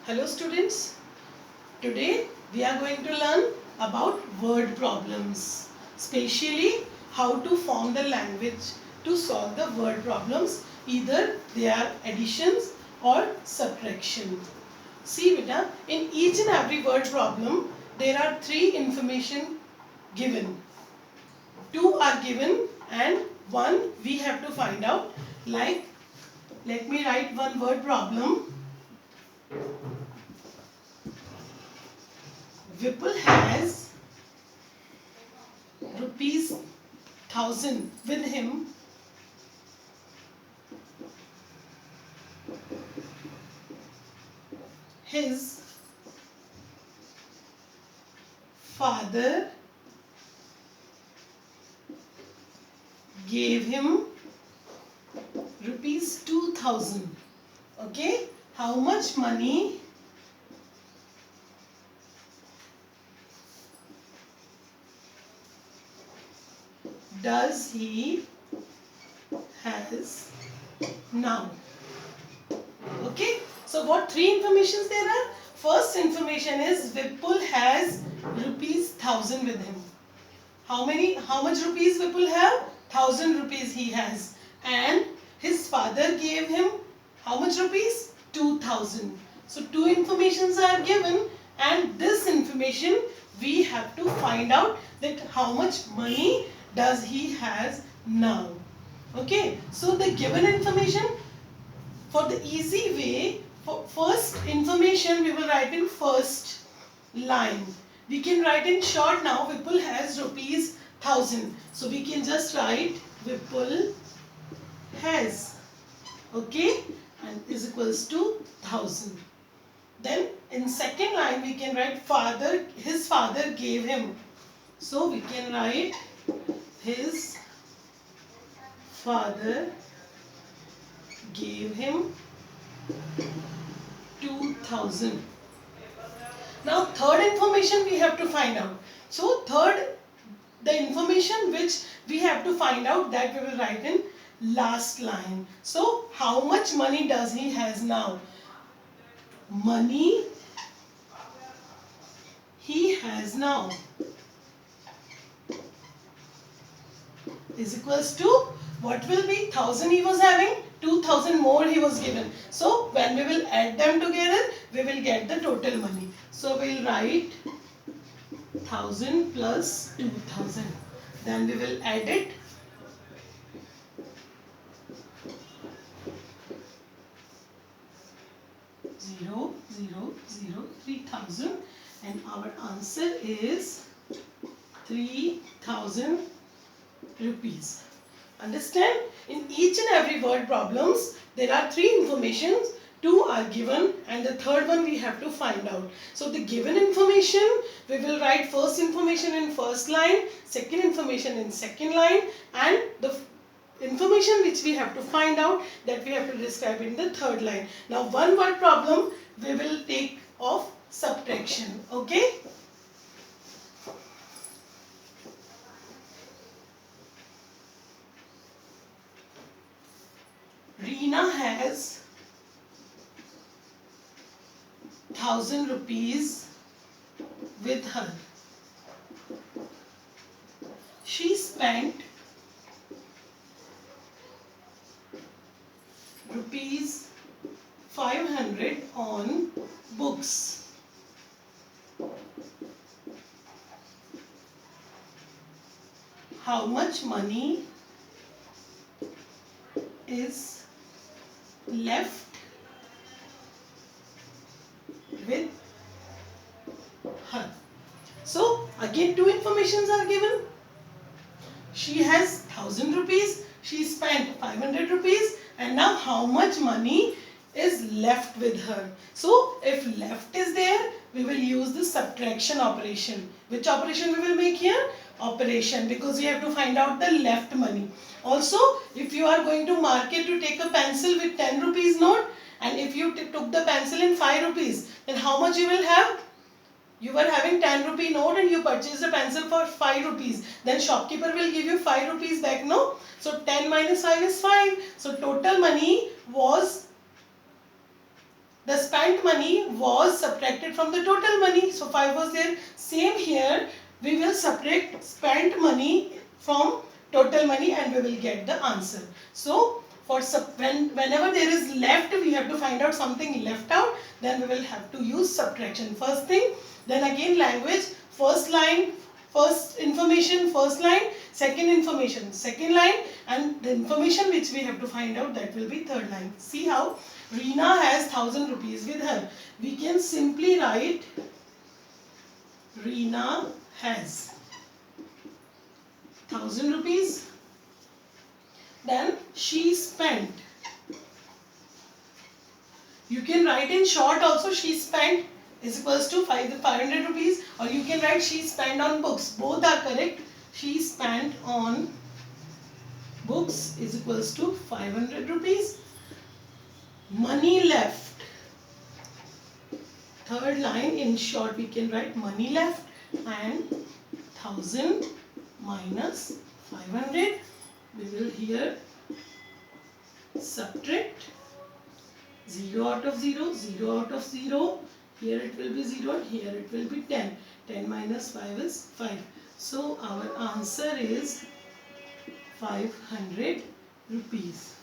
Hello students, today we are going to learn about word problems, especially how to form the language to solve the word problems, either they are additions or subtraction. See beta, in each and every word problem there are three information given. Two are given and one we have to find out. Like, let me write one word problem. Vipul has rupees 1,000 with him. His father gave him rupees 2,000. Okay, how much money does he has now? Okay, so what three informations there are? First information is Vipul has rupees 1,000 with him. How much rupees Vipul have? 1,000 rupees he has. And his father gave him how much rupees? 2,000. So two informations are given, and this information we have to find out that how much money does he has now. Okay, so the given information, for the easy way, for first information we will write in first line. We can write in short now. Vipul has rupees 1,000. So we can just write Vipul has. Okay, and is equals to 1,000. Then in second line we can write father. His father gave him. So we can write his father gave him 2,000. Now third information we have to find out. So third, the information which we have to find out, that we will write in last line. So how much money does he has now? Money he has now is equals to, what will be? 1,000 he was having, 2,000 more he was given. So when we will add them together, we will get the total money. So we will write 1,000 plus 2,000. Then we will add it. Zero, zero, zero, 3,000, and our answer is 3,000 rupees. Understand? In each and every word problems, there are three informations. Two are given and the third one we have to find out. So the given information, we will write first information in first line, second information in second line, and the information which we have to find out, that we have to describe in the third line. Now one word problem we will take of subtraction. Okay? Reena has 1,000 rupees with her. She spent rupees 500 on books. How much money is left with her? So again two informations are given. She has 1,000 rupees, she spent 500 rupees, and now how much money is left with her? So if left is there, we will use the subtraction operation. Which operation we will make here? Operation, because we have to find out the left money. Also, if you are going to market to take a pencil with 10 rupees note, and if you took the pencil in 5 rupees, then how much you will have? You were having 10 rupee note and you purchased a pencil for 5 rupees. Then shopkeeper will give you 5 rupees back, no? So 10 minus 5 is 5. So total money was the spent money was subtracted from the total money. So 5 was there. Same here, we will subtract spent money from total money and we will get the answer. So for whenever there is left, we have to find out something left out, then we will have to use subtraction. First thing, then again language, first line, first information, first line, second information, second line, and the information which we have to find out, that will be third line. See how Reena has 1000 rupees with her. We can simply write Reena has 1000 rupees. Then she spent. You can write in short also, she spent is equals to 500 rupees, or you can write she spent on books. Both are correct. She spent on books is equals to 500 rupees. Money left. Third line, in short we can write money left, and 1000 minus 500. We will here subtract 0 out of 0, 0 out of 0. Here it will be 0 and here it will be 10. 10 minus 5 is 5. So our answer is 500 rupees.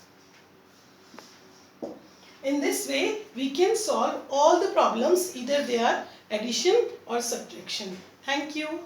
In this way, we can solve all the problems, either they are addition or subtraction. Thank you.